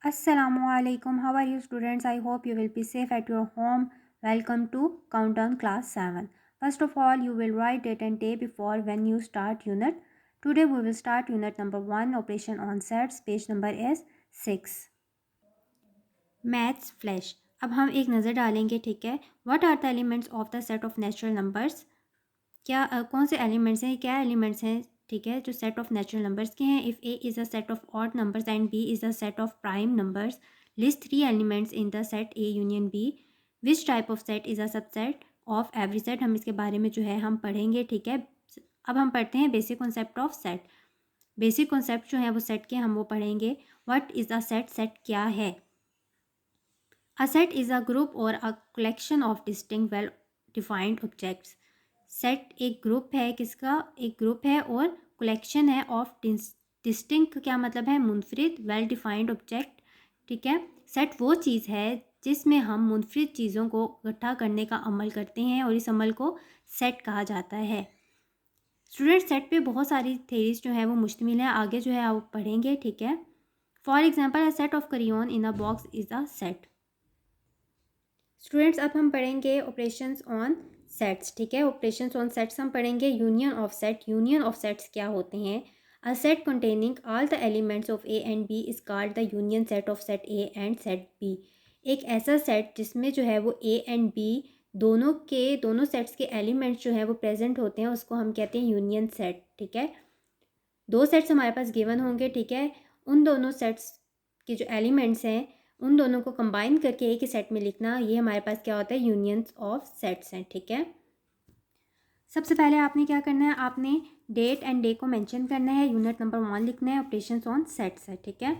Assalamualaikum. How are you students? I hope you will be safe at your home. Welcome to Countdown Class 7. First of all, you will write date and day before when you start unit. Today we will start unit number 1, operation on sets. Page number is 6. Maths Flash. अब हम एक नज़र डालेंगे, ठीक है. What are the elements of the set of natural numbers? क्या कौन से एलिमेंट्स हैं, क्या एलिमेंट्स हैं, ठीक है, जो सेट ऑफ नेचुरल नंबर्स के हैं. If A is a set of odd numbers and B is a set of prime numbers, list 3 elements in the set A union B. Which type of set is a subset of every set. हम इसके बारे में जो है हम पढ़ेंगे, ठीक है. अब हम पढ़ते हैं basic concept of set. Basic concept जो है वो सेट के हम वो पढ़ेंगे. What is a set. Set क्या है. A set is a group और a collection of distinct well defined objects. Set एक ग्रुप है, किसका, एक ग्रुप है और कलेक्शन है ऑफ डिस्टिंक्ट. क्या मतलब है, मुनफरिद, वेल डिफाइंड ऑब्जेक्ट, ठीक है. सेट वो चीज़ है जिसमें हम मुनफरिद चीज़ों को इकट्ठा करने का अमल करते हैं और इस अमल को सेट कहा जाता है. स्टूडेंट, सेट पे बहुत सारी थेरीज जो है वो मुश्तमिल है. आगे जो है आप पढ़ेंगे, ठीक है. For example, a set of crayon in a box is a set. Students, अब हम पढ़ेंगे ऑपरेशंस ऑन सेट्स, ठीक है. ऑपरेशंस ऑन सेट्स हम पढ़ेंगे. Union of set. Union of sets क्या होते हैं. A set containing all the elements of A and B is called the union set of set A and set B. एक ऐसा set जिसमें जो है वो ए एंड बी दोनों सेट्स के एलिमेंट्स जो है वो प्रेजेंट होते हैं, उसको हम कहते हैं यूनियन सेट, ठीक है. दो सेट्स हमारे पास गिवन होंगे, ठीक है. उन दोनों सेट्स के जो एलिमेंट्स हैं उन दोनों को कंबाइन करके एक ही सेट में लिखना, ये हमारे पास क्या होता है, यूनियंस ऑफ सेट्स हैं, ठीक है. सबसे पहले आपने क्या करना है, आपने डेट एंड डे को मेंशन करना है. यूनिट नंबर 1 लिखना है. ऑपरेशंस ऑन सेट्स है, ठीक है.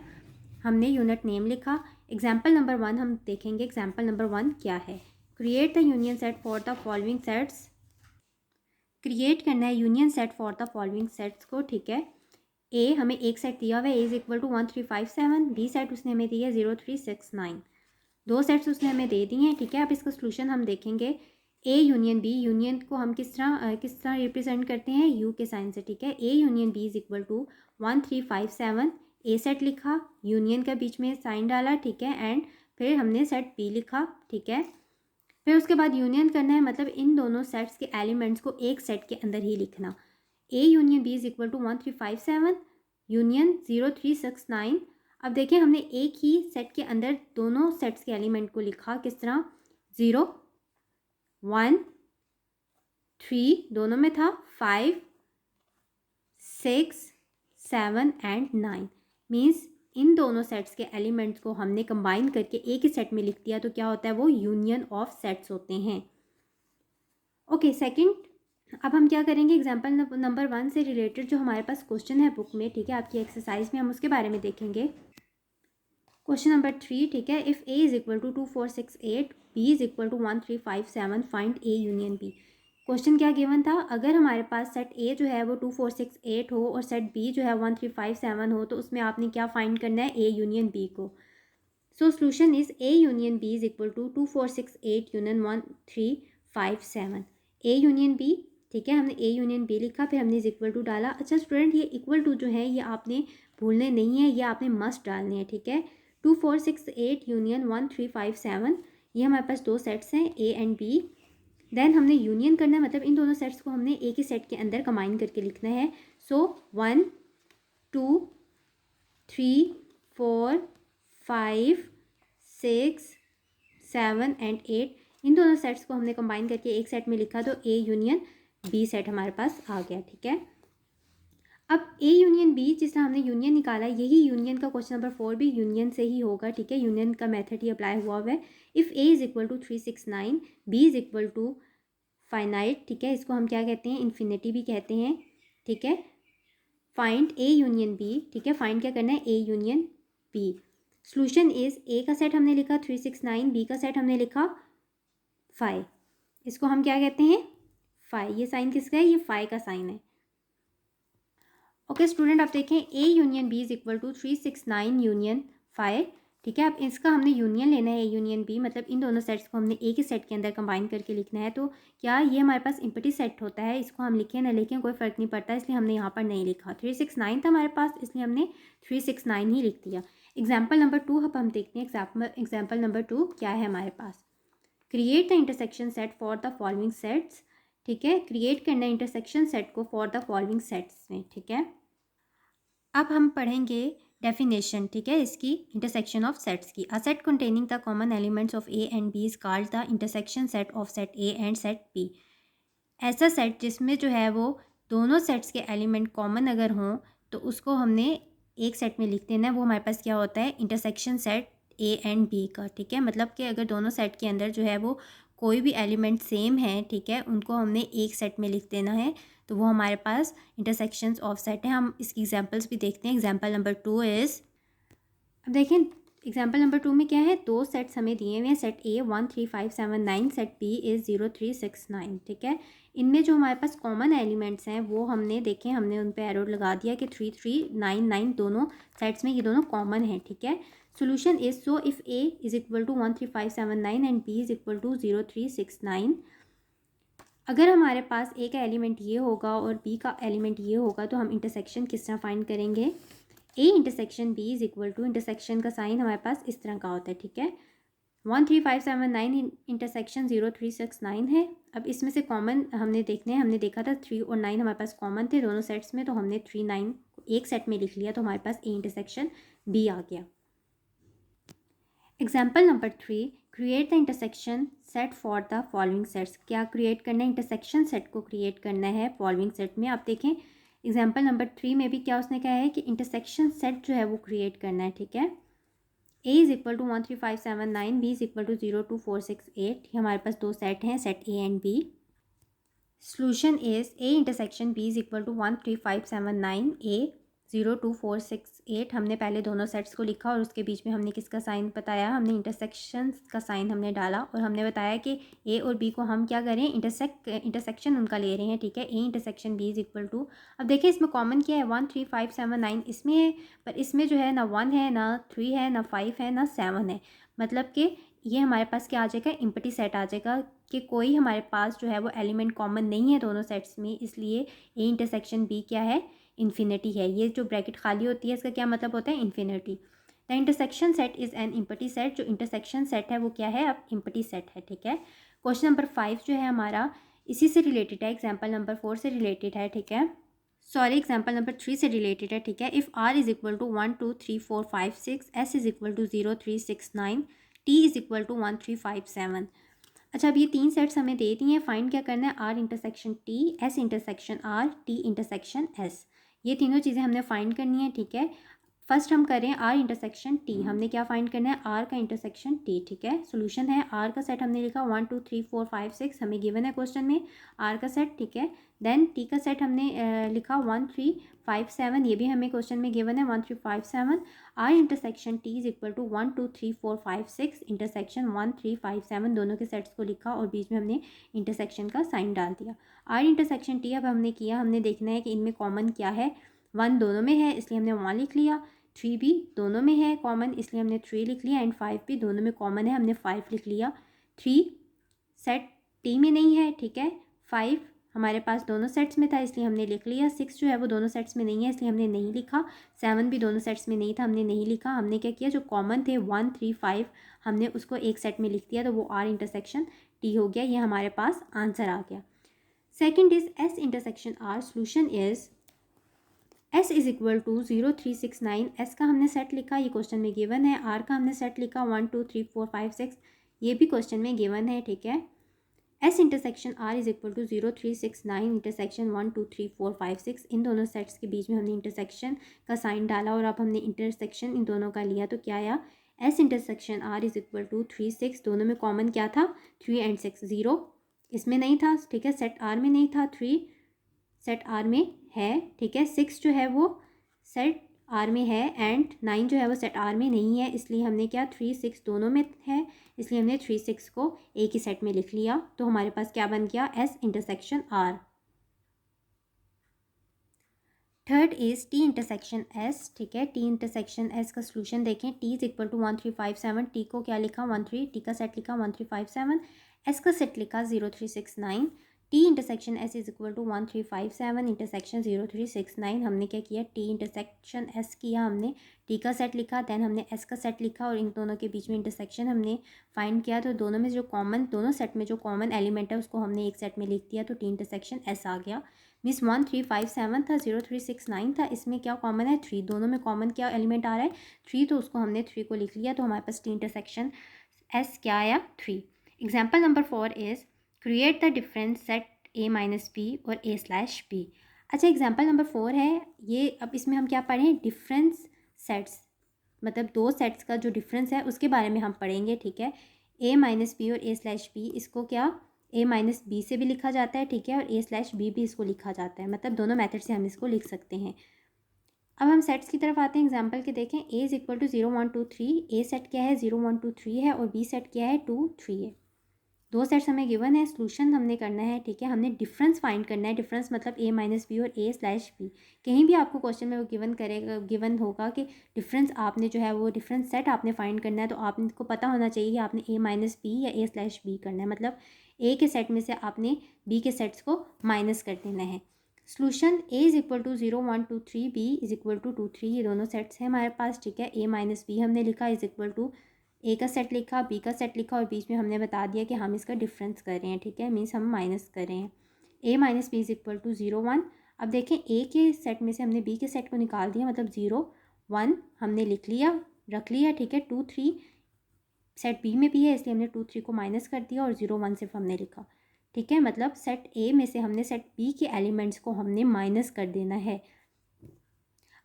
हमने यूनिट नेम लिखा. एग्जाम्पल नंबर 1 हम देखेंगे. एग्जाम्पल नंबर 1 क्या है. Create the union set for the following sets. Create करना है union set for the following sets को, ठीक है. ए हमें एक सेट दिया हुआ है, A is equal to 1357. B set उसने हमें दिया 0369. दो सेट्स उसने हमें दे दिए हैं, ठीक है. अब इसका सोल्यूशन हम देखेंगे. ए यूनियन बी. यूनियन को हम किस तरह रिप्रेजेंट करते हैं, यू के साइन से, ठीक है. A union B is equal to 1357. A set लिखा, यूनियन का बीच में साइन डाला, ठीक है, एंड फिर हमने सेट बी लिखा, ठीक है. फिर उसके बाद यूनियन करना है, मतलब इन दोनों सेट्स के एलिमेंट्स को एक सेट के अंदर ही लिखना. A union B is equal to 1357 union 0369. अब देखिए हमने एक ही सेट के अंदर दोनों सेट्स के एलिमेंट को लिखा, किस तरह, 0 1 3 दोनों में था, 5 6 7 एंड 9. मीन्स इन दोनों सेट्स के एलिमेंट्स को हमने कंबाइन करके एक ही सेट में लिख दिया, तो क्या होता है, वो यूनियन ऑफ सेट्स होते हैं. Okay, second. अब हम क्या करेंगे, एग्जाम्पल नंबर 1 से रिलेटेड जो हमारे पास क्वेश्चन है बुक में, ठीक है, आपकी एक्सरसाइज में हम उसके बारे में देखेंगे. क्वेश्चन नंबर 3, ठीक है. If A is equal to 2468, B is equal to 1357, find A union B. Question क्या गिवन था, अगर हमारे पास सेट ए जो है वो 2468 हो और सेट बी जो है 1357 हो, तो उसमें आपने क्या फाइंड करना है, ए यूनियन बी को. So solution is A union B is equal to 2468 union 1357. A union B, ठीक है, हमने ए यूनियन बी लिखा, फिर हमने इज इक्वल टू डाला. अच्छा स्टूडेंट, ये इक्वल टू जो है ये आपने भूलने नहीं है, ये आपने मस्ट डालने हैं, ठीक है. 2468 यूनियन 1357, ये हमारे पास दो सेट्स हैं, ए एंड बी. देन हमने यूनियन करना है, मतलब इन दोनों सेट्स को हमने एक ही सेट के अंदर कंबाइन करके लिखना है. सो 1 2 3 4 5 6 7 एंड 8, इन दोनों सेट्स को हमने कंबाइन करके एक सेट में लिखा, तो ए यूनियन बी सेट हमारे पास आ गया, ठीक है. अब ए यूनियन बी, जिस तरह हमने यूनियन निकाला, यही यूनियन का क्वेश्चन नंबर 4 भी यूनियन से ही होगा, ठीक है. यूनियन का मेथड ही अप्लाई हुआ है. If A is equal to 369, B is equal to finite, ठीक है, इसको हम क्या कहते हैं, इन्फिनिटी भी कहते हैं, ठीक है. फाइंड ए यूनियन बी, ठीक है, फाइंड क्या करना है, A union B. Solution is, A का सेट हमने लिखा 369, बी का सेट हमने लिखा 5. इसको हम क्या कहते हैं, 5. ये साइन किसका है, ये 5 का साइन है. ओके स्टूडेंट, आप देखें A union B is equal to 369 union 5, ठीक है. अब इसका हमने यूनियन लेना है, ए यूनियन बी, मतलब इन दोनों सेट्स को हमने एक ही सेट के अंदर कंबाइन करके लिखना है. तो क्या ये हमारे पास इम्पटी सेट होता है, इसको हम लिखें ना लिखें कोई फ़र्क नहीं पड़ता, इसलिए हमने यहाँ पर नहीं लिखा. 369 था हमारे पास, इसलिए हमने 369 ही लिख दिया. एग्जाम्पल नंबर 2 अब हम देखते हैं एग्जाम्पल नंबर 2 क्या है हमारे पास। Create the intersection set for the following sets, ठीक है, क्रिएट करना है इंटरसेक्शन सेट को फॉर द फॉलोइंग सेट्स में, ठीक है। अब हम पढ़ेंगे डेफिनेशन, ठीक है, इसकी इंटरसेक्शन ऑफ सेट्स की। A set containing the common elements of A and B is called the intersection set of set A and set B. ऐसा सेट जिसमें जो है वो दोनों सेट्स के एलिमेंट कॉमन अगर हों तो उसको हमने एक सेट में लिख देना है, वो हमारे पास क्या होता है, intersection set A and B का, ठीक है। मतलब कि अगर दोनों सेट के अंदर जो है वो कोई भी एलिमेंट सेम है, ठीक है, उनको हमने एक सेट में लिख देना है, तो वो हमारे पास इंटरसेक्शंस ऑफ सेट है। हम इसकी एग्जांपल्स भी देखते हैं। एग्जांपल नंबर 2 इज़, अब देखें एग्जाम्पल नंबर 2 में क्या है, दो सेट्स हमें दिए हुए हैं, set A 1 3 5 7 9, set B is 0 3 6 9, ठीक है। इनमें जो हमारे पास कॉमन एलिमेंट्स हैं वो हमने देखें, हमने उन पे एरो लगा दिया कि 3 3 9 9 दोनों सेट्स में ये दोनों कॉमन हैं, ठीक है। Solution is, so if A is equal to 1 3 5 7 9 and B is equal to 0 3 6 9, अगर हमारे पास ए का एलिमेंट ये होगा और बी का एलिमेंट ये होगा तो हम इंटरसेक्शन किस तरह फाइंड करेंगे। A intersection B is equal to, intersection का साइन हमारे पास इस तरह का होता है, ठीक है। 1 3 5 7 9 इंटरसेक्शन 0 3 6 9 है। अब इसमें से कॉमन हमने देखने हैं, हमने देखा था 3 और 9 हमारे पास कॉमन थे दोनों सेट्स में, तो हमने 3 9 एक सेट में लिख लिया, तो हमारे पास ए इंटरसेक्शन बी आ गया। Example number 3, create the intersection set for the following sets. क्या क्रिएट करना है, इंटरसेक्शन सेट को क्रिएट करना है फॉलोइंग सेट में। आप देखें एग्जाम्पल नंबर 3 में भी क्या उसने कहा है कि इंटरसेक्शन सेट जो है वो क्रिएट करना है, ठीक है। A is equal to 1 3 5 7 9, B is equal to 0 2 4 6 8, हमारे पास दो सेट हैं, set A and B. Solution is A intersection B is equal to 1 3 5 7 9, A 0 2 4 6 8। हमने पहले दोनों सेट्स को लिखा और उसके बीच में हमने किसका साइन बताया, हमने इंटरसेक्शन का साइन हमने डाला और हमने बताया कि ए और बी को हम क्या करें, इंटरसेक्शन उनका ले रहे हैं, ठीक है। A intersection B is equal to, अब देखिए इसमें कॉमन क्या है, 1 3 5 7 9 इसमें है, पर इसमें जो है ना 1 है, ना 3 है, ना 5 है, ना 7 है। मतलब कि ये हमारे पास क्या आ जाएगा, इम्पटी सेट आ जाएगा कि कोई हमारे पास जो है वो एलिमेंट कॉमन नहीं है दोनों सेट्स में, इसलिए ए इंटरसेक्शन बी क्या है, इन्फिनिटी है। ये जो ब्रैकेट खाली होती है इसका क्या मतलब होता है, infinity. The intersection set is an empty set, जो इंटरसेक्शन सेट है वो क्या है, अब इम्पटी सेट है, ठीक है। क्वेश्चन नंबर 5 जो है हमारा इसी से रिलेटेड है, एग्जाम्पल नंबर 4 से रिलेटेड है, ठीक है, सॉरी एग्जाम्पल नंबर 3 से रिलेटेड है, ठीक है। If R is equal to 1 2 3 4 5 6, S is equal to 0 3 6 9, T is equal to 1 3 5 7। अच्छा, अब ये तीन सेट्स हमें दे दी हैं, फाइंड क्या करना है, R intersection T, S intersection R, T intersection S. ये तीनों चीज़ें हमने फाइंड करनी है, ठीक है। फर्स्ट हम करें आर इंटरसेक्शन टी, हमने क्या फाइंड करना है, आर का इंटरसेक्शन टी, ठीक है। सोल्यूशन है, आर का सेट हमने लिखा 1 2 3 4 5 6, हमें गिवन है क्वेश्चन में आर का सेट, ठीक है। देन टी का सेट हमने लिखा 1 3 5 7, ये भी हमें क्वेश्चन में गिवन है 1 3 5 7। R intersection T is equal to 1 2 3 4 5 6 intersection 1 3 5 7, दोनों के सेट्स को लिखा और बीच में हमने इंटरसेक्शन का साइन डाल दिया। आर इंटरसेक्शन टी अब हमने किया, हमने देखना है कि इनमें कॉमन क्या है। 1 दोनों में है इसलिए हमने 1 लिख लिया, 3 भी दोनों में है कॉमन इसलिए हमने 3 लिख लिया, एंड 5 भी दोनों में कॉमन है, हमने 5 लिख लिया। 3 सेट टी में नहीं है, ठीक है। 5 हमारे पास दोनों सेट्स में था इसलिए हमने लिख लिया। 6 जो है वो दोनों सेट्स में नहीं है इसलिए हमने नहीं लिखा। 7 भी दोनों सेट्स में नहीं था, हमने नहीं लिखा। हमने क्या किया, जो कॉमन थे 1 3 5 हमने उसको एक सेट में लिख दिया, तो वो आर इंटरसेक्शन टी हो गया। ये हमारे पास आंसर आ गया। Second is S intersection R. Solution is S is equal to 0 3 6 9, S का हमने सेट लिखा, ये क्वेश्चन में गिवन है। आर का हमने सेट लिखा 1 2 3 4 5 6, ये भी क्वेश्चन में गिवन है, ठीक है। S intersection R is equal to 0 3 6 9 intersection 1 2 3 4 5 6, इन दोनों सेट्स के बीच में हमने इंटरसेक्शन का साइन डाला और अब हमने इंटरसेक्शन इन दोनों का लिया, तो क्या आया, S intersection R is equal to 3 6, दोनों में कॉमन क्या था, 3 एंड 6, 0 इसमें नहीं था, ठीक है। सेट आर में नहीं था, 3 सेट आर में है, ठीक है। 6 जो है वो सेट आर में है एंड 9 जो है वो सेट आर में नहीं है, इसलिए हमने क्या 3 6 दोनों में है इसलिए हमने 3 6 को एक ही सेट में लिख लिया, तो हमारे पास क्या बन गया, S intersection R. Third is T intersection S, ठीक है। टी इंटरसेक्शन एस का सोल्यूशन देखें, T is equal to 1 3 5 7, T को क्या लिखा 1 3, टी का सेट लिखा 1 3 5 7, एस का सेट लिखा 0 3 6 9, T intersection S is equal to 1357 intersection 0369। हमने क्या किया, टी इंटरसेक्शन एस किया, हमने टी का सेट लिखा, देन हमने एस का सेट लिखा और इन दोनों के बीच में इंटरसेक्शन हमने फाइंड किया। तो दोनों में जो कॉमन, दोनों सेट में जो कॉमन एलिमेंट है उसको हमने एक सेट में लिख दिया, तो टी इंटरसेक्शन एस आ गया। मीन्स 1357 था, 0369 था, इसमें क्या कॉमन है, 3। दोनों में कॉमन क्या एलिमेंट आ रहा है, 3, तो उसको हमने 3 को लिख लिया, तो हमारे पास टी इंटरसेक्शन एस क्या आया, 3। Example number 4 is create the difference set A minus B और ए स्लैश बी। अच्छा, एग्जाम्पल नंबर 4 है ये। अब इसमें हम क्या पढ़ें, डिफरेंस सेट्स, मतलब दो सेट्स का जो डिफरेंस है उसके बारे में हम पढ़ेंगे, ठीक है। ए माइनस बी और ए स्लैश बी, इसको क्या ए माइनस बी से भी लिखा जाता है, ठीक है, और ए स्लैश बी भी इसको लिखा जाता है, मतलब दोनों मेथड से हम इसको लिख सकते हैं। अब हम सेट्स की तरफ आते हैं, एग्जाम्पल के देखें। A is equal to 0 1 2 3। A set क्या है, 0 1 2 3 है, और बी सेट क्या है, 2 3 है। दो सेट्स हमें गिवन है, सोल्यूशन हमने करना है, ठीक है। हमने डिफरेंस फाइंड करना है, डिफरेंस मतलब ए माइनस बी और ए स्लैश बी। कहीं भी आपको क्वेश्चन में वो गिवन करेगा, गिवन होगा कि डिफरेंस आपने जो है वो डिफरेंस सेट आपने फाइंड करना है, तो आपको पता होना चाहिए कि आपने ए माइनस बी या ए स्लैश बी करना है, मतलब ए के सेट में से आपने बी के सेट्स को माइनस कर देना है। Solution A is equal to 0 1 2 3, B is equal to 2 3, ये दोनों सेट्स हैं हमारे पास, ठीक है। ए माइनस बी हमने लिखा इज इक्वल टू ए का सेट लिखा, बी का सेट लिखा, और बीच में हमने बता दिया कि हम इसका डिफरेंस कर रहे हैं, ठीक है, मीन्स हम माइनस कर रहे हैं। A minus B is equal to 0 1। अब देखें, ए के सेट में से हमने बी के सेट को निकाल दिया, मतलब 0 1 हमने लिख लिया, रख लिया, ठीक है। 2 3 सेट बी में भी है, इसलिए हमने 2 3 को माइनस कर दिया, और 0 1 सिर्फ हमने लिखा, ठीक है। मतलब सेट ए में से हमने सेट बी के एलिमेंट्स को हमने माइनस कर देना है।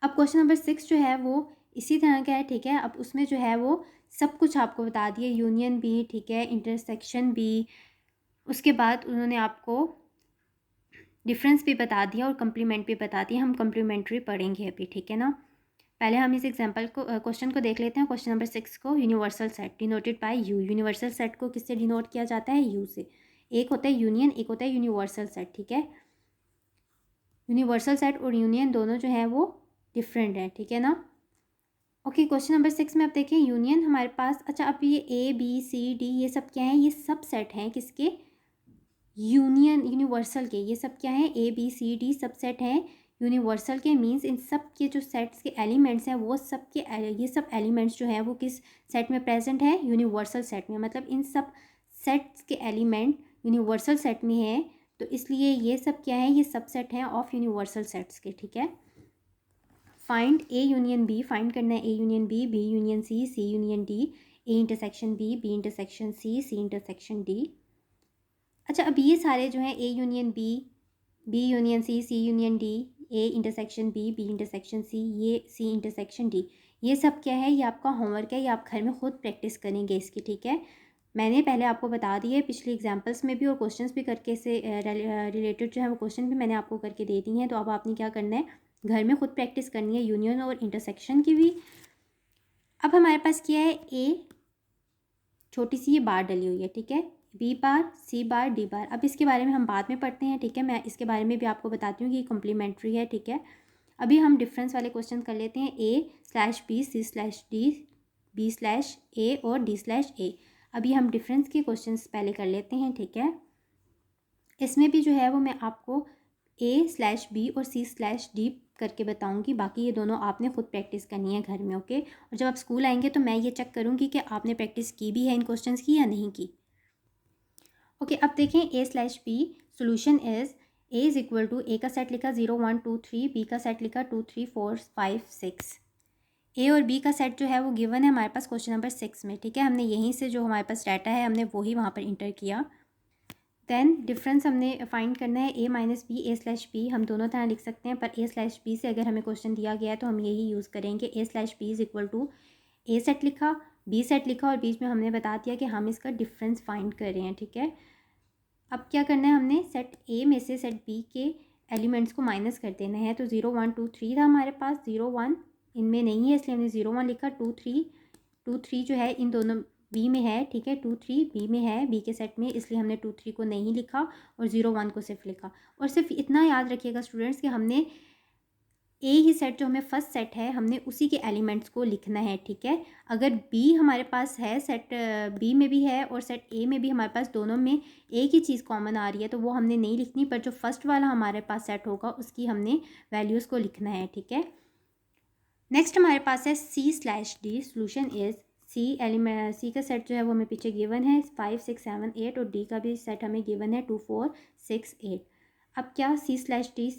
अब क्वेश्चन नंबर 6 जो है वो इसी तरह का है, ठीक है। अब उसमें जो है वो सब कुछ आपको बता दिया, यूनियन भी, ठीक है, इंटरसेक्शन भी, उसके बाद उन्होंने आपको डिफरेंस भी बता दिया और कम्प्लीमेंट भी बता दिया। हम कम्प्लीमेंट्री पढ़ेंगे अभी, ठीक है ना। पहले हम इस एग्जांपल को, क्वेश्चन को देख लेते हैं। क्वेश्चन नंबर 6 को, universal set denoted by you. Universal set को किससे डिनोट किया जाता है, यू से। एक होता है यूनियन, एक होता है यूनिवर्सल सेट, ठीक है। यूनिवर्सल सेट और यूनियन दोनों जो है वो डिफरेंट है, ठीक है ना। ओके, क्वेश्चन नंबर 6 में आप देखें, यूनियन हमारे पास, अच्छा अब ये ए बी सी डी ये सब क्या है, ये सब सेट हैं किसके, यूनियन यूनिवर्सल के। ये सब क्या है, ए बी सी डी सब सेट हैं यूनिवर्सल के। मींस इन सब के जो सेट्स के एलिमेंट्स हैं वो सब के, ये सब एलिमेंट्स जो हैं वो किस सेट में प्रेजेंट है, यूनिवर्सल सेट में। मतलब इन सब सेट्स के एलिमेंट यूनिवर्सल सेट में है, तो इसलिए ये सब क्या है, ये सब सेट हैं ऑफ यूनिवर्सल सेट्स के, ठीक है। Find A union B, find करना है A union B, B union C, C union D, A intersection B, B intersection C, C intersection D. अच्छा, अब ये सारे जो हैं A union B, B union C union D, A intersection B, B intersection C, ये C intersection D, ये सब क्या है, ये आपका होमवर्क है, ये आप घर में खुद प्रैक्टिस करेंगे इसकी, ठीक है। मैंने पहले आपको बता दिए पिछले एग्जाम्पल्स में भी, और क्वेश्चंस भी करके से रिलेटेड जो है वो क्वेश्चन भी मैंने आपको करके दे दी हैं। तो अब आपने क्या करना है, घर में खुद प्रैक्टिस करनी है यूनियन और इंटरसेक्शन की भी। अब हमारे पास क्या है, ए छोटी सी ये बार डली हुई है, ठीक है, बी बार, सी बार, डी बार। अब इसके बारे में हम बाद में पढ़ते हैं, ठीक है। मैं इसके बारे में भी आपको बताती हूँ कि ये कम्प्लीमेंट्री है, ठीक है। अभी हम डिफरेंस वाले क्वेश्चन कर लेते हैं, A slash B, C slash D, B slash A और डी स्लैश ए। अभी हम डिफरेंस के क्वेश्चन पहले कर लेते हैं, ठीक है। इसमें भी जो है वो मैं आपको ए स्लैश बी और सी स्लैश डी करके बताऊंगी, बाकी ये दोनों आपने खुद प्रैक्टिस करनी है घर में, ओके। और जब आप स्कूल आएंगे तो मैं ये चेक करूँगी कि आपने प्रैक्टिस की भी है इन क्वेश्चंस की या नहीं की, ओके। अब देखें, A slash B, solution is A is equal to, A का सेट लिखा 0 1 2 3, बी का सेट लिखा 2 3 4 5 6। ए और बी का सेट जो है वो गिवन है हमारे पास क्वेश्चन नंबर 6 में, ठीक है। हमने यहीं से जो हमारे पास डाटा है हमने वही वहाँ पर इंटर किया। देन डिफरेंस हमने फाइंड करना है, A minus B, A slash B, हम दोनों तरह लिख सकते हैं, पर ए स्लैश बी से अगर हमें क्वेश्चन दिया गया है तो हम यही यूज़ करेंगे। A slash B is equal to, A set लिखा, बी सेट लिखा, और बीच में हमने बता दिया कि हम इसका डिफरेंस फाइंड कर रहे हैं, ठीक है। अब क्या करना है, हमने सेट ए में से सेट बी के एलिमेंट्स को माइनस कर देना है। तो 0 1 2 3 था हमारे पास, 0 1 इनमें नहीं है इसलिए हमने 0 1 लिखा, 2 3 जो है इन दोनों बी में है, ठीक है, 2 3 बी में है, बी के सेट में, इसलिए हमने 2 3 को नहीं लिखा और 0 1 को सिर्फ लिखा। और सिर्फ इतना याद रखिएगा स्टूडेंट्स कि हमने ए ही सेट जो हमें फर्स्ट सेट है हमने उसी के एलिमेंट्स को लिखना है, ठीक है। अगर बी हमारे पास है, सेट बी में भी है और सेट ए में भी हमारे पास दोनों में एक ही चीज़ कॉमन आ रही है तो वो हमने नहीं लिखनी, पर जो फर्स्ट वाला हमारे पास सेट होगा उसकी हमने वैल्यूज़ को लिखना है, ठीक है। नेक्स्ट हमारे पास है C/D। सोल्यूशन इज़ सी का सेट जो है वो हमें पीछे गिवन है 5 6 7 8 और डी का भी सेट हमें गिवन है 2 4 6 8। अब क्या C/D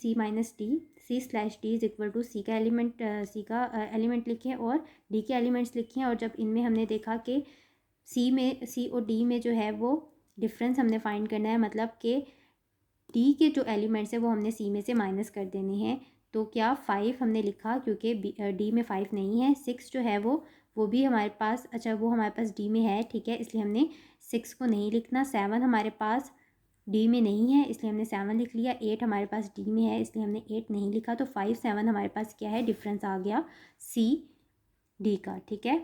C/D is equal to सी का एलिमेंट लिखें और डी के एलिमेंट्स लिखें। और जब इनमें हमने देखा कि सी और डी में जो है वो डिफरेंस हमने फाइंड करना है, मतलब कि डी के जो एलिमेंट्स है वो हमने सी में से माइनस कर देने हैं। तो क्या 5 हमने लिखा क्योंकि डी में 5 नहीं है। 6 जो है वो भी हमारे पास, अच्छा वो हमारे पास डी में है, ठीक है, इसलिए हमने 6 को नहीं लिखना। 7 हमारे पास डी में नहीं है इसलिए हमने 7 लिख लिया। 8 हमारे पास डी में है इसलिए हमने 8 नहीं लिखा। तो 5 7 हमारे पास क्या है, डिफरेंस आ गया सी डी का, ठीक है।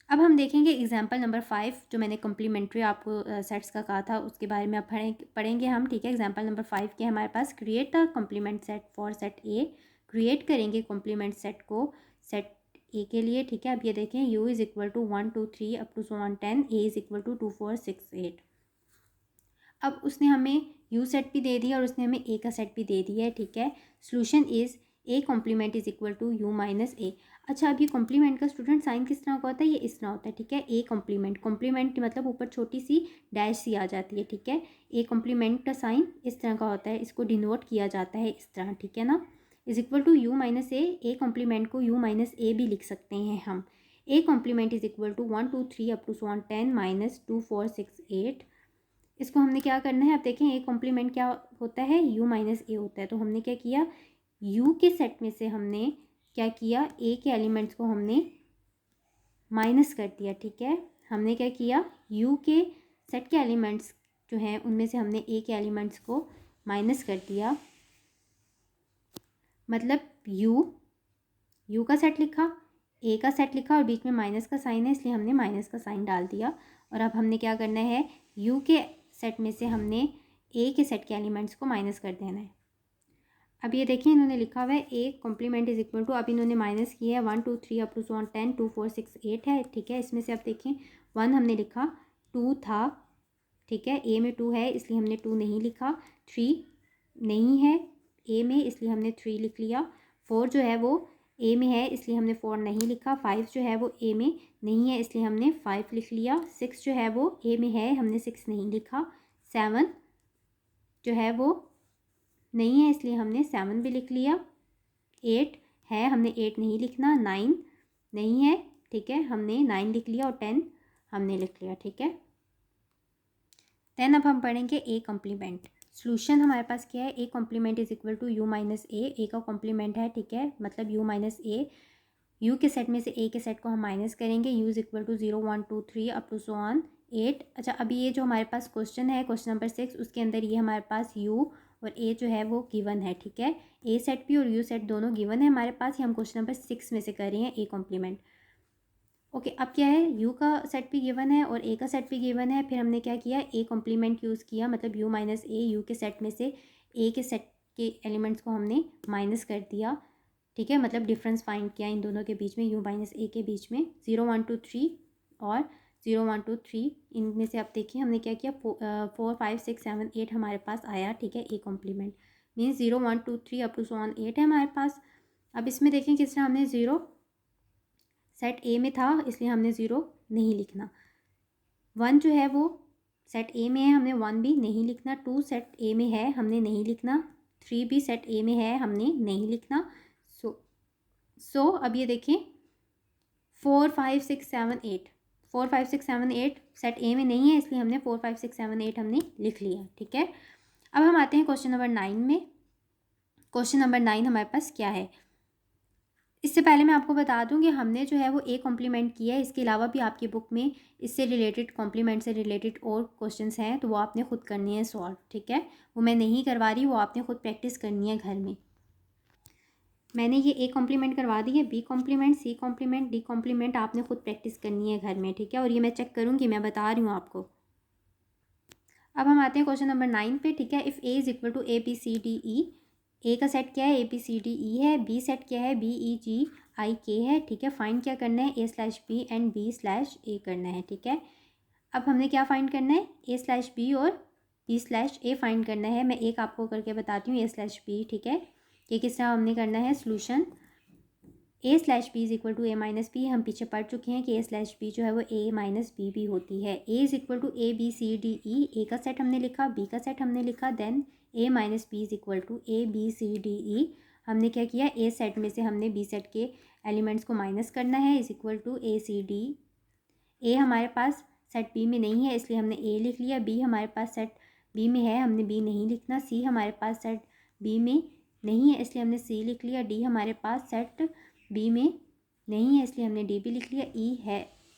अब हम देखेंगे एग्जाम्पल नंबर 5 जो मैंने कम्प्लीमेंट्री आपको सेट्स का कहा था उसके बारे में अब पढ़ेंगे हम, ठीक है। एग्जाम्पल नंबर 5 के हमारे पास create the complement set for set A. Create करेंगे कम्प्लीमेंट सेट को सेट ए के लिए, ठीक है। अब ये देखें u is equal to 1 2 3 up to 10, a is equal to 2 4 6 8। अब उसने हमें u सेट भी दे दिया और उसने हमें a का सेट भी दे दिया है, ठीक है। Solution is a complement is equal to u minus a। अच्छा, अब ये कॉम्प्लीमेंट का स्टूडेंट साइन किस तरह का होता है, ये इस तरह होता है, ठीक है। a कॉम्प्लीमेंट मतलब ऊपर छोटी सी डैश सी आ जाती है, ठीक है। a कॉम्प्लीमेंट का साइन इस तरह का होता है, इसको डिनोट किया जाता है इस तरह, ठीक है ना। Is equal to u minus a complement को u माइनस a भी लिख सकते हैं हम। a complement is equal to 1 2 3 up to 10 minus 2 4 6 8। इसको हमने क्या करना है, अब देखें a कॉम्प्लीमेंट क्या होता है, u माइनस a होता है। तो हमने क्या किया, u के सेट में से हमने क्या किया, a के एलिमेंट्स को हमने माइनस कर दिया, ठीक है। हमने क्या किया, u के सेट के एलिमेंट्स जो हैं उनमें से हमने a के एलिमेंट्स को माइनस कर दिया। मतलब u का सेट लिखा, a का सेट लिखा और बीच में माइनस का साइन है इसलिए हमने माइनस का साइन डाल दिया। और अब हमने क्या करना है, u के सेट में से हमने a के सेट के एलिमेंट्स को माइनस कर देना है। अब ये देखिए इन्होंने लिखा हुआ है a complement is equal to, अब इन्होंने माइनस किया है 1 2 3 अप टू 10 2 4 6 8 है, ठीक है। इसमें से अब देखें 1 हमने लिखा, 2 था, ठीक है, a में 2 है इसलिए हमने 2 नहीं लिखा। 3 नहीं है a में इसलिए हमने 3 लिख लिया। 4 जो है वो a में है इसलिए हमने 4 नहीं लिखा। 5 जो है वो a में नहीं है इसलिए हमने 5 लिख लिया। 6 जो है वो a में है, हमने 6 नहीं लिखा। 7 जो है वो नहीं है इसलिए हमने 7 भी लिख लिया। 8 है, हमने 8 नहीं लिखना। 9 नहीं है, ठीक है, हमने 9 लिख लिया। और 10 हमने लिख लिया, ठीक है। देन अब हम पढ़ेंगे ए कॉम्प्लीमेंट। सोल्यूशन हमारे पास क्या है, A complement is equal to U minus A का कॉम्प्लीमेंट है, ठीक है, मतलब यू माइनस ए। यू के सेट में से ए के सेट को हम माइनस करेंगे। U is equal to 0 1 2 3 up to 8। अच्छा, अभी ये जो हमारे पास क्वेश्चन है, क्वेश्चन नंबर 6, उसके अंदर ये हमारे पास यू और ए जो है वो गिवन है, ठीक है। ए सेट भी और यू सेट दोनों गिवन है हमारे पास। ये हम क्वेश्चन नंबर 6 में से कर रहे हैं ए कॉम्प्लीमेंट। ओके, अब क्या है, यू का सेट भी गिवन है और ए का सेट भी गिवन है। फिर हमने क्या किया, ए कॉम्प्लीमेंट यूज़ किया, मतलब यू माइनस ए, यू के सेट में से ए के सेट के एलिमेंट्स को हमने माइनस कर दिया, ठीक है, मतलब डिफरेंस फाइंड किया इन दोनों के बीच में, यू माइनस ए के बीच में। 0 1 2 3 और 0 1 2 3 इनमें से अब देखिए हमने क्या किया, 4 5 6 7 8 हमारे पास आया, ठीक है। A complement means 0 1 2 3 up to 8 है हमारे पास। अब इसमें देखें किस तरह हमने 0 सेट ए में था इसलिए हमने 0 नहीं लिखना। 1 जो है वो सेट ए में है, हमने 1 भी नहीं लिखना। 2 सेट ए में है, हमने नहीं लिखना। 3 भी सेट ए में है, हमने नहीं लिखना। सो अब ये देखें 4 5 6 7 8 4 5 6 7 8 सेट ए में नहीं है इसलिए हमने 4 5 6 7 8 हमने लिख लिया, ठीक है। अब हम आते हैं क्वेश्चन नंबर 9 में। क्वेश्चन नंबर 9 हमारे पास क्या है, इससे पहले मैं आपको बता दूं कि हमने जो है वो ए कॉम्प्लीमेंट किया है। इसके अलावा भी आपकी बुक में इससे रिलेटेड, कॉम्प्लीमेंट से रिलेटेड और क्वेश्चंस हैं तो वो आपने खुद करनी है सॉल्व, ठीक है। वो मैं नहीं करवा रही, वो आपने खुद प्रैक्टिस करनी है घर में। मैंने ये ए कॉम्प्लीमेंट करवा दी है, B complement, C complement, D complement आपने खुद प्रैक्टिस करनी है घर में, ठीक है। और ये मैं चेक करूँगी, मैं बता रही हूँ आपको। अब हम आते हैं क्वेश्चन नंबर 9 पे, ठीक है। If A is equal to A B C D E A का सेट क्या है, ए बी सी डी ई है, बी सेट क्या है, बी ई जी आई के है, ठीक है। फाइंड क्या करना है, A slash B and B slash A करना है, ठीक है। अब हमने क्या फाइंड करना है, ए स्लैश बी और बी स्लैश ए फाइंड करना है। मैं एक आपको करके बताती हूँ, ए स्लैश बी, ठीक है। ये किस तरह हमने करना है, solution A slash B is equal to A minus B. हम पीछे पढ़ चुके हैं कि ए स्लैश बी जो है वो ए माइनस बी भी होती है। A is equal to A B C D E, A का सेट हमने लिखा, बी का सेट हमने लिखा, then A minus B is equal to A B C D E. हमने क्या किया, ए सेट में से हमने बी सेट के एलिमेंट्स को माइनस करना है, is equal to A C D. A हमारे पास सेट बी में नहीं है इसलिए हमने ए लिख लिया, बी हमारे पास सेट बी में है, हमने बी नहीं लिखना, सी हमारे पास सेट बी में नहीं है इसलिए हमने सी लिख लिया, डी हमारे पास सेट बी में नहीं है इसलिए हमने डी भी लिख लिया,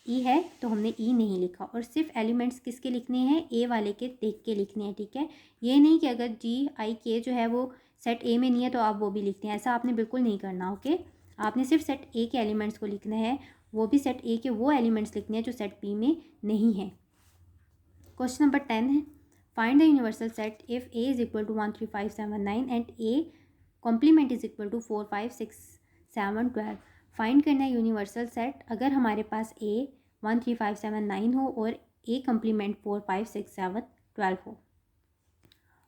ई है तो हमने ई नहीं लिखा। और सिर्फ एलिमेंट्स किसके लिखने हैं, ए वाले के देख के लिखने हैं, ठीक है। ये नहीं कि अगर जी आई के जो है वो सेट ए में नहीं है तो आप वो भी लिखते हैं, ऐसा आपने बिल्कुल नहीं करना, ओके। आपने सिर्फ सेट ए के एलिमेंट्स को लिखना है, वो भी सेट ए के वो एलिमेंट्स लिखने हैं जो सेट बी में नहीं है। क्वेश्चन नंबर 10 है, find the universal set if A is equal to 1 3 5 7 9 and A complement is equal to 4 5 6 7 12। फाइंड करना है यूनिवर्सल सेट अगर हमारे पास ए 1 3 5 7 9 हो और ए कॉम्प्लीमेंट 4 5 6 7 12 हो।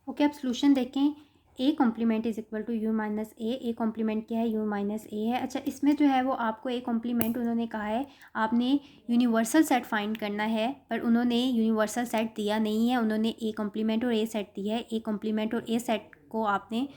ओके, अब सोल्यूशन देखें, A complement is equal to U minus A complement क्या है, यू माइनस ए है। अच्छा, इसमें जो है वो आपको ए कॉम्प्लीमेंट उन्होंने कहा है आपने यूनिवर्सल सेट फाइंड करना है, पर उन्होंने यूनिवर्सल सेट दिया नहीं है, उन्होंने ए कॉम्प्लीमेंट और ए सेट दिया है। ए कॉम्प्लीमेंट और ए सेट को आपने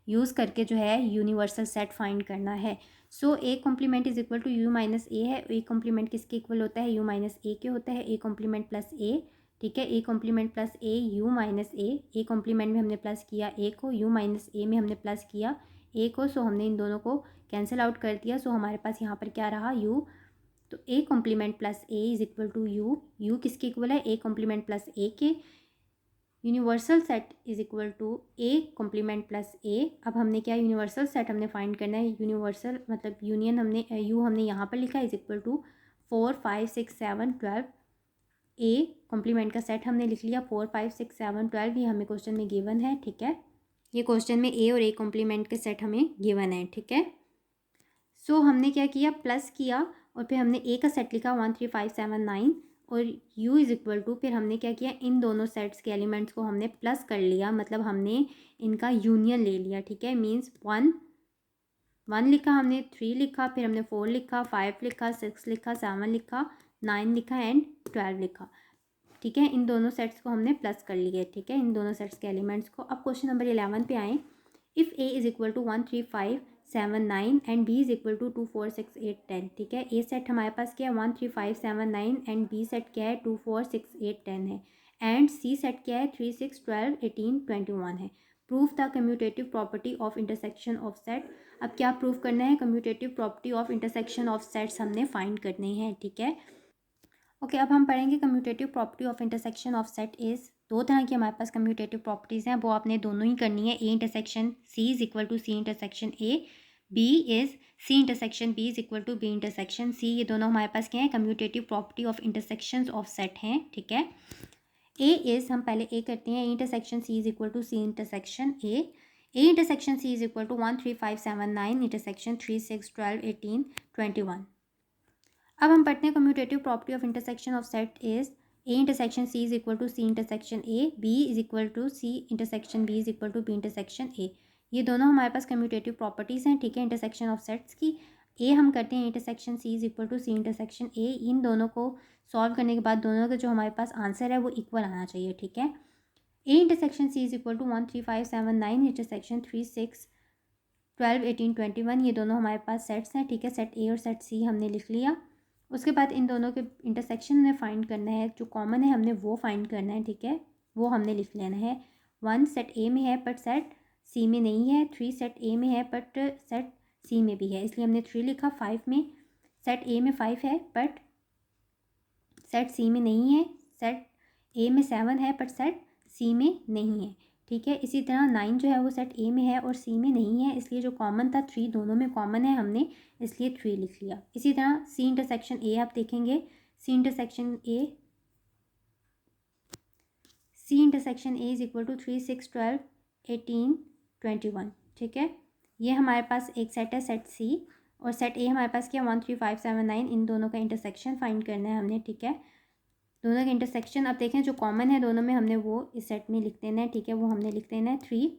यूज़ करके जो है यूनिवर्सल सेट फाइंड करना है। So A complement is equal to U minus A है, ए कॉम्प्लीमेंट किसके इक्वल होता है, यू माइनस ए के होता है, ए कॉम्प्लीमेंट प्लस ए, ठीक है। A complement plus A U minus A complement में हमने प्लस किया ए को, यू माइनस ए में हमने प्लस किया ए को, सो हमने इन दोनों को कैंसिल आउट कर दिया। सो हमारे पास यहाँ पर क्या रहा, यू। तो A complement plus A is equal to U, U किसके इक्वल है, ए कॉम्प्लीमेंट प्लस ए के। Universal set is equal to A complement plus A. अब हमने क्या, यूनिवर्सल सेट हमने फाइंड करना है, यूनिवर्सल मतलब यूनियन हमने यू हमने यहाँ पर लिखा is equal to 4 5 6 7 12। A complement का सेट हमने लिख लिया 4 5 6 7 12, ये हमें क्वेश्चन में गिवन है, ठीक है। ये क्वेश्चन में ए और ए कॉम्प्लीमेंट के सेट हमें गिवन है, ठीक है। सो हमने क्या किया, प्लस किया और फिर हमने ए का सेट लिखा 1 3 5 7 9 और u इज़ इक्वल टू, फिर हमने क्या किया, इन दोनों सेट्स के एलिमेंट्स को हमने प्लस कर लिया, मतलब हमने इनका यूनियन ले लिया, ठीक है। मीन्स 1 लिखा हमने, 3 लिखा, फिर हमने 4 लिखा, 5 लिखा, 6 लिखा, 7 लिखा, 9 लिखा एंड 12 लिखा, ठीक है। इन दोनों सेट्स को हमने प्लस कर लिया, ठीक है, इन दोनों सेट्स के एलिमेंट्स को। अब क्वेश्चन नंबर 11 पे आएँ। If A is equal to 1 3 5 7 9 and B is equal to 2 4 6 8 10, ठीक है। ए सेट हमारे पास क्या है 1 3 5 7 9 एंड बी सेट क्या है 2 4 6 8 10 है, एंड सी सेट क्या है 3 6 12 18 21 है। Prove the commutative property of intersection of set. अब क्या प्रूव करना है, commutative property of intersection of sets हमने फाइंड करने हैं, ठीक है। ओके, अब हम पढ़ेंगे commutative property of intersection of set is. दो तरह की हमारे पास कम्यूटेटिव प्रॉपर्टीज़ हैं, वो आपने दोनों ही करनी है। A intersection C is equal to C intersection A, B is C intersection B is equal to B intersection C. ये दोनों हमारे पास क्या है, commutative property of intersection of set हैं, ठीक है। ए इज़, हम पहले ए करते हैं, A intersection C is equal to C intersection A intersection C is equal to 1 3 5 7 9 intersection 3 6 12 18 21। अब हम पढ़ते हैं commutative property of intersection of set is A intersection C is equal to C intersection A, B is equal to C intersection B is equal to B intersection A. ये दोनों हमारे पास commutative properties हैं, ठीक है, intersection of sets की। ए हम करते हैं intersection C is equal to C intersection A. इन दोनों को सॉल्व करने के बाद दोनों का जो हमारे पास आंसर है वो इक्वल आना चाहिए, ठीक है। A intersection C is equal to 1 3 5 7 9 intersection 3 6 12 18 21। ये दोनों हमारे पास सेट्स हैं, ठीक है। सेट ए और सेट सी हमने लिख लिया। उसके बाद इन दोनों के इंटरसेक्शन में फाइंड करना है, जो कॉमन है हमने वो फाइंड करना है, ठीक है, वो हमने लिख लेना है। 1 सेट ए में है बट सेट सी में नहीं है, 3 सेट ए में है बट सेट सी में भी है, इसलिए हमने 3 लिखा। 5 में सेट ए में 5 है बट सेट सी में नहीं है, सेट ए में 7 है बट सेट सी में नहीं है, ठीक है। इसी तरह 9 जो है वो सेट ए में है और सी में नहीं है, इसलिए जो कॉमन था 3 दोनों में कॉमन है, हमने इसलिए 3 लिख लिया। इसी तरह सी इंटरसेक्शन ए आप देखेंगे, C intersection A is equal to 3 6 12 18 21, ठीक है। ये हमारे पास एक सेट है सेट सी, और सेट ए हमारे पास क्या 1 3 5 7 9, इन दोनों का इंटरसेक्शन फाइंड करना है हमने, ठीक है। दोनों का इंटरसेक्शन अब देखें जो कॉमन है दोनों में हमने वो इस सेट में लिख देना है, ठीक है। वो हमने लिख देना है 3,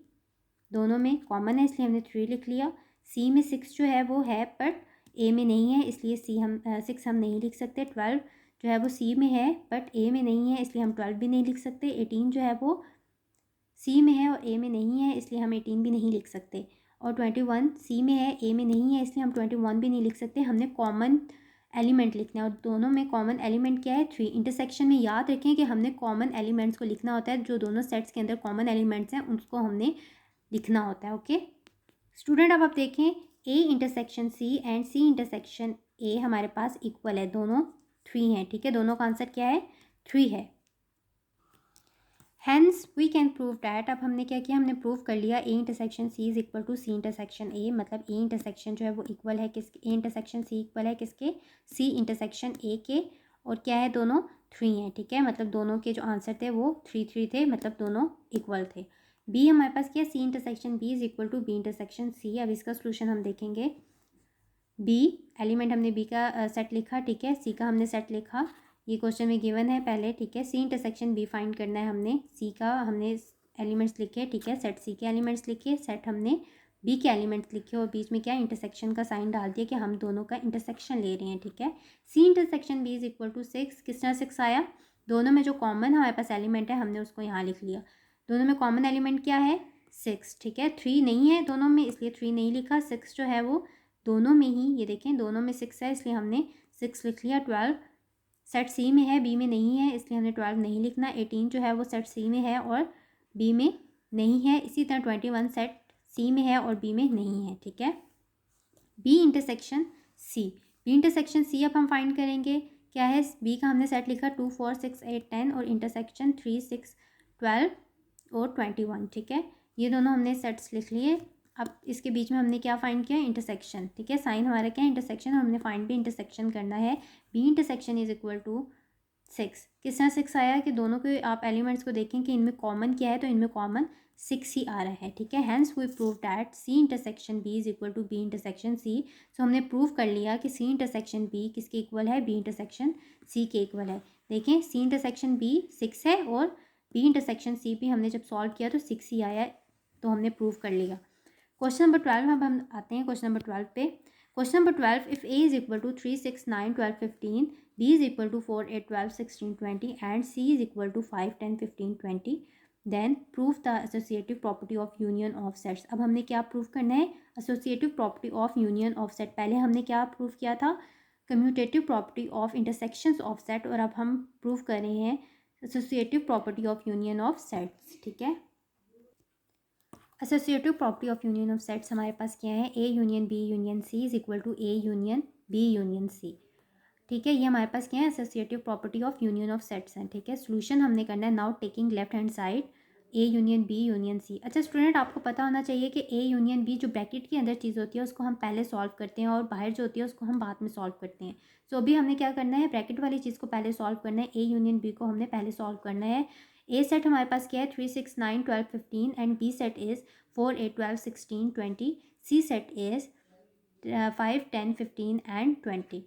दोनों में कॉमन है इसलिए हमने 3 लिख लिया। सी में 6 जो है वो है बट ए में नहीं है, इसलिए 6 हम नहीं लिख सकते। 12 जो है वो सी में है बट ए में नहीं है, इसलिए हम 12 भी नहीं लिख सकते। 18 जो है वो सी में है और ए में नहीं है, इसलिए हम 18 भी नहीं लिख सकते। और 21 सी में है, ए में नहीं है, इसलिए हम 21 भी नहीं लिख सकते। हमने कॉमन एलिमेंट लिखना है और दोनों में कॉमन एलिमेंट क्या है 3। इंटरसेक्शन में याद रखें कि हमने कॉमन एलिमेंट्स को लिखना होता है, जो दोनों सेट्स के अंदर कॉमन एलिमेंट्स हैं उसको हमने लिखना होता है। ओके स्टूडेंट, अब आप देखें A intersection C and C intersection A हमारे पास इक्वल है, दोनों 3 हैं, ठीक है। दोनों का आंसर क्या है 3 है। Hence we can prove that, अब हमने क्या किया, हमने प्रूव कर लिया A intersection C is equal to C intersection A, मतलब ए इंटरसेक्शन जो है वो इक्वल है किसके, ए इंटरसेक्शन सी इक्वल है किसके, सी इंटरसेक्शन ए के। और क्या है दोनों 3 हैं, ठीक है। मतलब दोनों के जो आंसर थे वो 3 3 थे, मतलब दोनों इक्वल थे। बी हमारे पास क्या, C intersection B is equal to B intersection C. अब इसका सोल्यूशन हम देखेंगे। बी एलिमेंट हमने बी का सेट लिखा, ठीक है। सी का हमने सेट लिखा, ये क्वेश्चन में गिवन है पहले, ठीक है। सी इंटरसेक्शन बी फाइंड करना है हमने, सी का हमने एलिमेंट्स लिखे, ठीक है। सेट सी के एलिमेंट्स लिखे, सेट हमने बी के एलिमेंट्स लिखे और बीच में क्या इंटरसेक्शन का साइन डाल दिया कि हम दोनों का इंटरसेक्शन ले रहे हैं, ठीक है। C intersection B is equal to 6, किस तरह 6 आया, दोनों में जो कॉमन हमारे पास एलिमेंट है हमने उसको यहाँ लिख लिया। दोनों में कॉमन एलिमेंट क्या है 6, ठीक है। 3 नहीं है दोनों में, इसलिए 3 नहीं लिखा। 6 जो है वो दोनों में ही, ये देखें दोनों में 6 है, इसलिए हमने 6 लिख लिया। 12 सेट सी में है, बी में नहीं है, इसलिए हमने 12 नहीं लिखना। 18 जो है वो सेट सी में है और बी में नहीं है। इसी तरह 21 सेट सी में है और बी में नहीं है, ठीक है। B intersection C, B intersection C अब हम फाइंड करेंगे क्या है। बी का हमने सेट लिखा 2 4 6 8 10 और इंटरसेक्शन 3 6 12 और 21, ठीक है। ये दोनों हमने सेट्स लिख लिए। अब इसके बीच में हमने क्या फाइंड किया, इंटरसेक्शन, ठीक है। साइन हमारा क्या है इंटरसेक्शन, हमने फाइंड भी इंटरसेक्शन करना है। B intersection is equal to 6, किस तरह 6 आया कि दोनों के आप एलिमेंट्स को देखें कि इनमें कॉमन क्या है, तो इनमें कॉमन 6 ही आ रहा है, ठीक है। Hence we prove that C intersection B is equal to B intersection C. So हमने प्रूव कर लिया कि सी इंटरसेक्शन बी किसके इक्वल है, बी इंटरसेक्शन सी के इक्वल है। देखें सी इंटरसेक्शन बी 6 है और बी इंटरसेक्शन सी भी हमने जब सॉल्व किया तो 6 ही आया, तो हमने प्रूव कर लिया। क्वेश्चन नंबर 12 अब हम आते हैं क्वेश्चन नंबर 12 पे। Question number 12, if A is equal to 3 6 9 12 15, B is equal to 4 8 12 16 20 and C is equal to 5 10 15 20, then prove the associative property of union of sets. अब हमने क्या प्रूव करना है, associative property of union of set. पहले हमने क्या prove किया था, commutative property of intersections of set, और अब हम प्रूव कर रहे हैं associative property of union of sets, ठीक है। Associative property of union of sets हमारे पास क्या है, A union B union C is equal to A union B union C, ठीक है। ये हमारे पास क्या है, associative property of union of sets हैं, ठीक है। सोल्यूशन हमने करना है now taking left hand side A union B union C. अच्छा स्टूडेंट, आपको पता होना चाहिए कि ए यूनियन बी जो ब्रैकेट के अंदर चीज़ होती है उसको हम पहले सॉल्व करते हैं और बाहर जो होती है उसको हम बाद में सॉल्व करते हैं। सो अभी हमने क्या करना है, ब्रैकेट वाली चीज़ को पहले सॉल्व करना है, ए यूनियन बी को हमने पहले सॉल्व करना है। ए सेट हमारे पास क्या है 3 6 9 12 15 and B set is 4 8 12 16 20, C set is 5 10 15 and 20।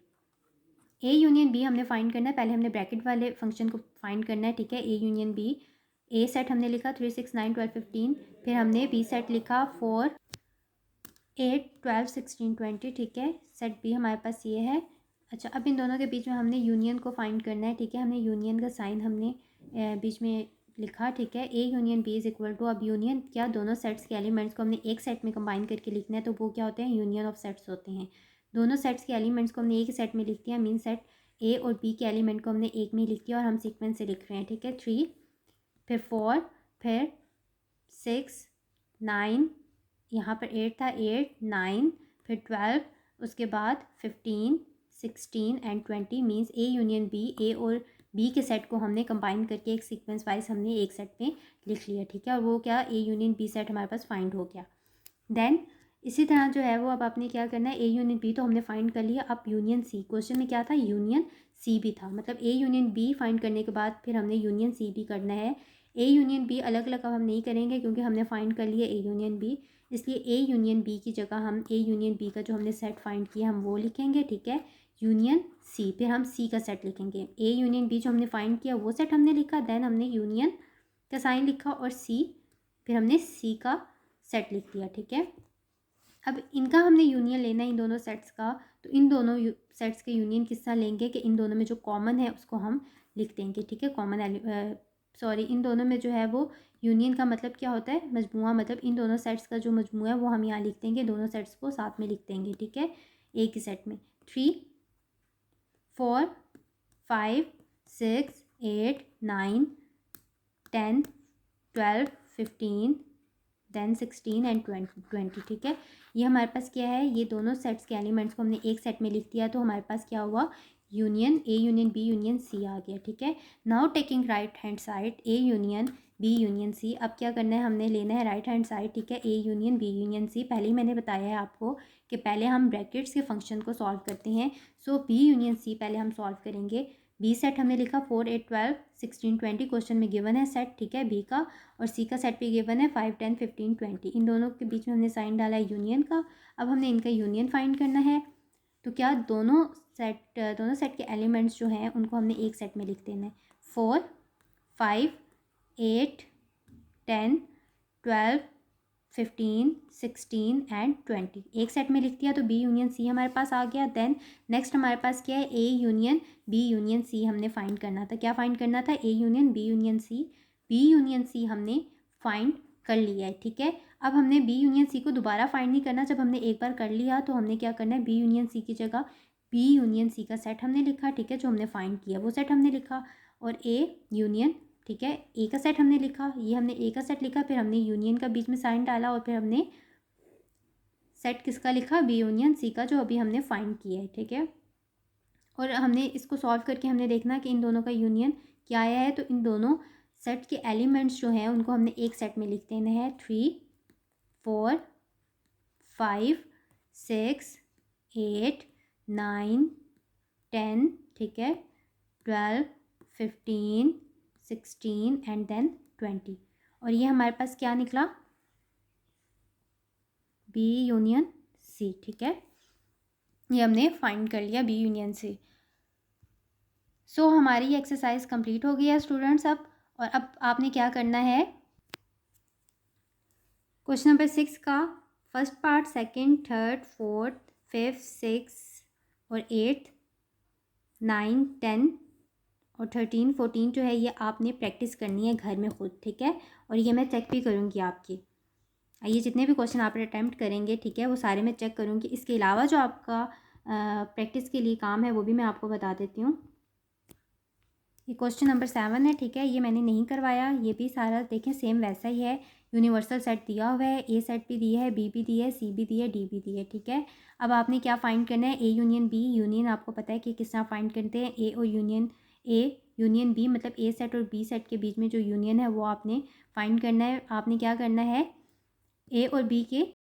A union B हमने फाइंड करना है, पहले हमने ब्रैकेट वाले फंक्शन को फाइंड करना है, ठीक है। A union B, A set हमने लिखा 3 6 9 12 15, फिर हमने बी सेट लिखा 4 8 12 16 20, ठीक है। सेट बी हमारे पास ये है। अच्छा अब इन दोनों के बीच में हमने यूनियन को फाइंड करना है, ठीक है। हमने यूनियन का साइन हमने बीच में लिखा, ठीक है। A union B is equal to, अब यूनियन क्या, दोनों सेट्स के एलिमेंट्स को हमने एक सेट में कंबाइन करके लिखना है, तो वो क्या होते हैं, यूनियन ऑफ सेट्स होते हैं। दोनों सेट्स के एलिमेंट्स को हमने एक सेट में लिख दिया, मीन सेट ए और बी के एलिमेंट को हमने एक में लिख दिया और हम सीक्वेंस से लिख रहे हैं, ठीक है। 3 फिर 4 फिर 6 9, यहाँ पर 8 था, 8 9 फिर 12, उसके बाद 15 16 and 20, means A union B, A और बी के सेट को हमने कंबाइन करके एक सीक्वेंस वाइज हमने एक सेट में लिख लिया, ठीक है। और वो क्या, ए यूनियन बी सेट हमारे पास फाइंड हो गया। देन इसी तरह जो है वो अब आपने क्या करना है, ए यूनियन बी तो हमने फाइंड कर लिया, अब यूनियन सी, क्वेश्चन में क्या था, यूनियन सी भी था, मतलब ए यूनियन बी फाइंड करने के बाद फिर हमने यूनियन सी भी करना है। ए यूनियन बी अलग अलग अब हम नहीं करेंगे क्योंकि हमने फाइंड कर लिया ए यूनियन बी। इसलिए ए यूनियन बी की जगह हम ए यूनियन बी का जो हमने सेट फाइंड किया हम वो लिखेंगे, ठीक है। यूनियन सी, फिर हम सी का सेट लिखेंगे। ए यूनियन बी जो हमने फाइंड किया वो सेट हमने लिखा, देन हमने यूनियन का साइन लिखा और सी, फिर हमने सी का सेट लिख दिया, ठीक है। अब इनका हमने यूनियन लेना है इन दोनों सेट्स का, तो इन दोनों सेट्स के यूनियन किस तरह लेंगे कि इन दोनों में जो कॉमन है उसको हम लिख देंगे, ठीक है। इन दोनों में जो है वो यूनियन का मतलब क्या होता है, मजमुआ, मतलब इन दोनों सेट्स का जो मजमुआ है वो हम यहाँ लिख देंगे, दोनों सेट्स को साथ में लिख देंगे, ठीक है। एक ही सेट में 3 4 5 6 8 9 10 12 15 देन 16 एंड 20, ठीक है। ये हमारे पास क्या है, ये दोनों सेट्स के एलिमेंट्स को हमने एक सेट में लिख दिया, तो हमारे पास क्या हुआ, union A union B union C आ गया, ठीक है। Now taking right hand side A union B union C, अब क्या करना है, हमने लेना है राइट हैंड साइड, ठीक है। A union B union C, पहले ही मैंने बताया है आपको कि पहले हम ब्रैकेट्स के फंक्शन को सॉल्व करते हैं। सो बी यूनियन सी पहले हम सॉल्व करेंगे। बी सेट हमने लिखा 4 8 12 16 20, क्वेश्चन में गिवन है सेट, ठीक है, बी का, और सी का सेट भी गिवन है 5 10 15 20, इन दोनों के बीच में हमने साइन डाला है यूनियन का। अब हमने इनका यूनियन फाइंड करना है, तो क्या दोनों सेट के एलिमेंट्स जो हैं उनको हमने एक सेट में लिख देना है। 4 5 8 10 12 15 16 एंड 20 एक सेट में लिख दिया, तो बी यूनियन सी हमारे पास आ गया। देन नेक्स्ट हमारे पास क्या है, A union B union C हमने फाइंड करना था। क्या फाइंड करना था, A union B union C, B union C हमने फाइंड कर लिया है, ठीक है। अब हमने बी यूनियन सी को दोबारा फाइंड नहीं करना, जब हमने एक बार कर लिया तो हमने क्या करना है, बी यूनियन सी की जगह बी यूनियन सी का सेट हमने लिखा, ठीक है, जो हमने फाइंड किया वो सेट हमने लिखा, और ए यूनियन, ठीक है, ए का सेट हमने लिखा, ये हमने ए का सेट लिखा, फिर हमने यूनियन का बीच में साइन डाला, और फिर हमने सेट किसका लिखा, बी यूनियन सी का, जो अभी हमने फाइंड किया है, ठीक है। और हमने इसको सॉल्व करके हमने देखना कि इन दोनों का यूनियन क्या आया है, तो इन दोनों सेट के एलिमेंट्स जो हैं उनको हमने एक सेट में लिख देना है। 3 4 5 6 8 9 10, ठीक है, 12 15 16 एंड देन 20, और ये हमारे पास क्या निकला, बी यूनियन सी, ठीक है। ये हमने फाइंड कर लिया बी यूनियन सी। सो हमारी एक्सरसाइज कंप्लीट हो गई है स्टूडेंट्स अब, और अब आपने क्या करना है, क्वेश्चन नंबर 6 का first part, second, third, fourth, fifth, six और 8 9 10 और 13 14 जो है ये आपने प्रैक्टिस करनी है घर में खुद, ठीक है। और ये मैं चेक भी करूँगी आपकी, ये जितने भी क्वेश्चन आप अटैम्प्ट करेंगे, ठीक है, वो सारे मैं चेक करूँगी। इसके अलावा जो आपका प्रैक्टिस के लिए काम है वो भी मैं आपको बता देती हूँ। ये क्वेश्चन नंबर 7 है, ठीक है, ये मैंने नहीं करवाया, ये भी सारा देखें सेम वैसा ही है। यूनिवर्सल सेट दिया हुआ है, ए सेट भी दिया है, बी भी दिया है, सी भी दिया है, डी भी दिया है, ठीक है। अब आपने क्या फाइंड करना है, ए यूनियन बी, यूनियन आपको पता है कि किस तरह फाइंड करते हैं, ए यूनियन बी, मतलब ए सेट और बी सेट के बीच में जो यूनियन है वो आपने फाइंड करना है। आपने क्या करना है, ए और बी के